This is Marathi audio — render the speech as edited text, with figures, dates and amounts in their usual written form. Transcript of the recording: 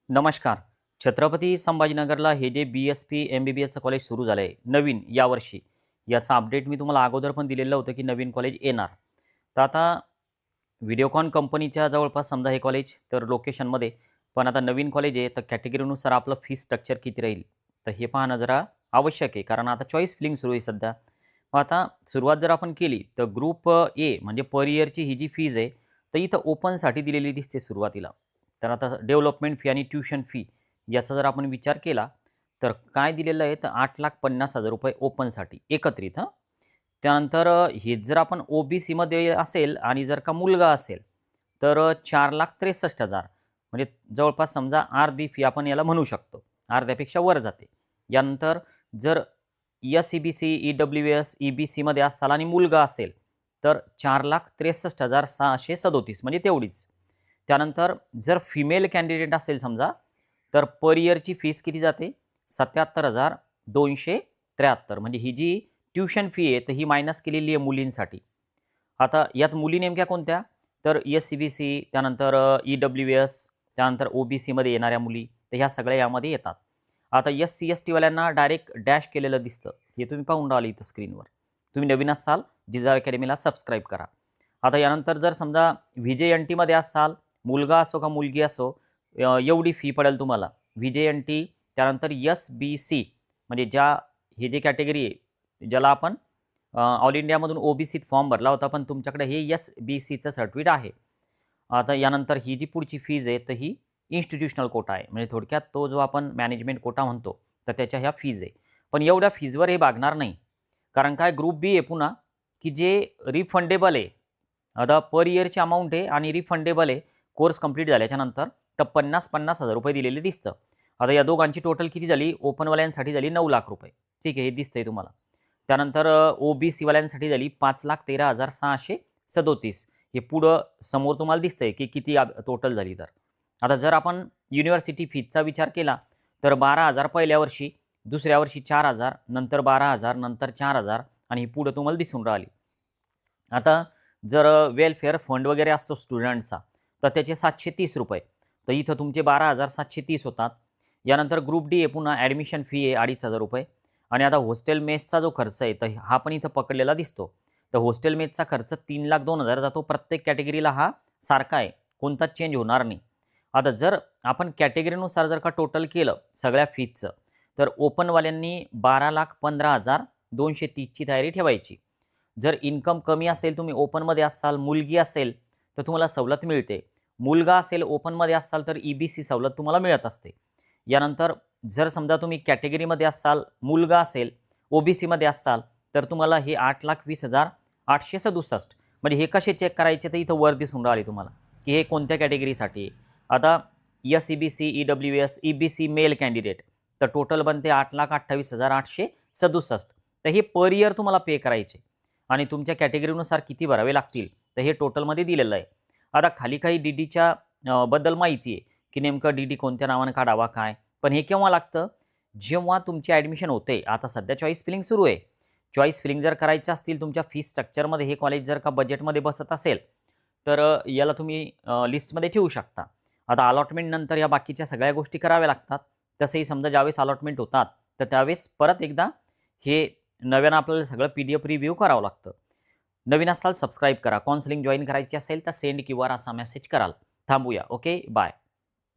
नमस्कार. छत्रपती संभाजीनगरला हे जे बी-एस-पी, एम-बी-बी-एसचं कॉलेज सुरू झालं आहे, नवीन यावर्षी. याचा अपडेट मी तुम्हाला अगोदर पण दिलेलं होतं, की नवीन कॉलेज येणार. तर आता व्हिडिओकॉन कंपनीच्या जवळपास समजा हे कॉलेज तर लोकेशनमध्ये, पण आता नवीन कॉलेज आहे, तर कॅटेगरीनुसार आपलं फी स्ट्रक्चर किती राहील? तर हे पाहणं जरा आवश्यक आहे. कारण आता चॉईस फिलिंग सुरू आहे सध्या. मग आता सुरुवात जर आपण केली, तर ग्रुप ए म्हणजे पर इयरची ही जी फीज आहे, तर इथं ओपनसाठी दिलेली दिसते सुरुवातीला. तर आता डेव्हलपमेंट फी आणि ट्युशन फी याचा जर आपण विचार केला, तर काय दिलेलं आहे, तर ₹8,50,000 ओपनसाठी एकत्रित हं. त्यानंतर हेच जर आपण ओ-बी-सीमध्ये असेल आणि जर का मुलगा असेल, तर 4,63,000 म्हणजे जवळपास समजा अर्धी फी आपण याला म्हणू शकतो. अर्ध्यापेक्षा वर जाते. यानंतर जर एस-ई-बी-सी, ई-डब्ल्यू-एस, ई-बी-सीमध्ये असाल आणि मुलगा असेल, तर 4,63,637 म्हणजे तेवढीच. त्यानंतर जर फिमेल कॅन्डिडेट असेल समजा, तर पर इयरची फीस किती जाते? 77,273 म्हणजे ही जी ट्युशन फी आहे, तर ही मायनस केलेली आहे मुलींसाठी. आता यात मुली नेमक्या कोणत्या? तर एस-सी-बी-सी, त्यानंतर ई-डब्ल्यू-एस, त्यानंतर ओ-बी-सीमध्ये येणाऱ्या मुली, तर ह्या सगळ्या यामध्ये येतात. आता एस-सी, एस-टीवाल्यांना डायरेक्ट डॅश केलेलं दिसतं. हे तुम्ही पाहून राहिले इथं स्क्रीनवर. तुम्ही नवीन असाल, जिजा अकॅडमीला सबस्क्राईब करा. आता यानंतर जर समजा व्ही-जे-एन-टीमध्ये असाल, मुलगा असो का मुलगी असो, एवढी फी पडेल तुम्हाला. व्ही-जे-एन-टी, त्यानंतर एस-बी-सी म्हणजे हे जे कॅटेगरी आहे, ज्याला आपण ऑल इंडियामधून ओ-बी-सीत फॉर्म भरला होता, पण तुमच्याकडे हे एस-बी-सीचं सर्टिफिकेट आहे. आता यानंतर ही जी पुढची फीज आहे, तर ही इन्स्टिट्यूशनल कोटा आहे. म्हणजे थोडक्यात तो जो आपण मॅनेजमेंट कोटा म्हणतो, तर त्याच्या ह्या फीज आहे. पण एवढ्या फीजवर हे भागणार नाही. कारण काय ग्रुप बी आहे पुन्हा, की जे रिफंडेबल आहे. आता पर इयरची अमाउंट आहे आणि रिफंडेबल आहे. कोर्स कंप्लीट झाल्याच्यानंतर तर 50,000 रुपये दिलेले दिसतं. आता या दोघांची टोटल किती झाली? ओपनवाल्यांसाठी झाली ₹9,00,000 ठीक आहे, हे दिसतंय तुम्हाला. त्यानंतर ओ-बी-सीवाल्यांसाठी झाली 5,13,637 हे पुढं समोर तुम्हाला दिसतंय, की किती टोटल झाली तर. आता जर आपण युनिव्हर्सिटी फीजचा विचार केला, तर 12,000 पहिल्या वर्षी, दुसऱ्या वर्षी 4,000, नंतर 12,000, नंतर 4,000 आणि ही पुढं तुम्हाला दिसून राहिली. आता जर वेलफेअर फंड वगैरे असतो स्टुडंटचा, तर त्याचे ₹730 तर इथं तुमचे 12,730 होतात. यानंतर ग्रुप डी आहे पुन्हा ॲडमिशन फी आहे ₹2,500 आणि आता हॉस्टेल मेसचा जो खर्च आहे, तर हा पण इथं पकडलेला दिसतो. तर हॉस्टेल मेसचा खर्च 3,02,000 जातो. प्रत्येक कॅटेगरीला हा सारखा आहे. कोणताच चेंज होणार नाही. आता जर आपण कॅटेगरीनुसार जर का टोटल केलं सगळ्या फीजचं, तर ओपनवाल्यांनी 12,15,230 ची तयारी ठेवायची. जर इन्कम कमी असेल, तुम्ही ओपनमध्ये असाल, मुलगी असेल, तर तुम्हाला सवलत मिळते. मुलगा असेल, ओपनमध्ये असाल, तर ई-बी-सी सवलत तुम्हाला मिळत असते. यानंतर जर समजा तुम्ही कॅटेगरीमध्ये असाल, मुलगा असेल, ओ-बी-सीमध्ये असाल, तर तुम्हाला हे 8,20,867 म्हणजे हे कसे चेक करायचे, तर इथं वर दिसून राहिले तुम्हाला, की हे कोणत्या कॅटेगरीसाठी आहे. आता एस-ई-बी-सी, ई-डब्ल्यू-एस, ई-बी-सी मेल कॅन्डिडेट तर टोटल बनते 8,28,867 तर हे पर इयर तुम्हाला पे करायचे आणि तुमच्या कॅटेगरीनुसार किती भरावे लागतील, तर हे टोटलमध्ये दिलेलं आहे. आता खाली काही डी-डीच्या बद्दल माहिती आहे, की नेमकं डी-डी कोणत्या नावाने काढावा काय? पण हे केव्हा लागतं? जेव्हा तुमची ॲडमिशन होते. आता सध्या चॉईस फिलिंग सुरू आहे. चॉईस फिलिंग जर करायच्या असतील तुमच्या फीस स्ट्रक्चरमध्ये हे कॉलेज जर का बजेटमध्ये बसत असेल, तर याला तुम्ही लिस्टमध्ये ठेवू शकता. आता अलॉटमेंट नंतर या बाकीच्या सगळ्या गोष्टी कराव्या लागतात. तसंही समजा ज्यावेळेस अलॉटमेंट होतात, तर त्यावेळेस परत एकदा हे नव्यानं आपल्याला सगळं पी-डी-एफ रिव्ह्यू करावं लागतं. नवीन असाल सबस्क्राईब करा. काउन्सिलिंग जॉइन करायची असेल तर सेंड क्यूआर असा मेसेज कराल. थांबूया. ओके. बाय.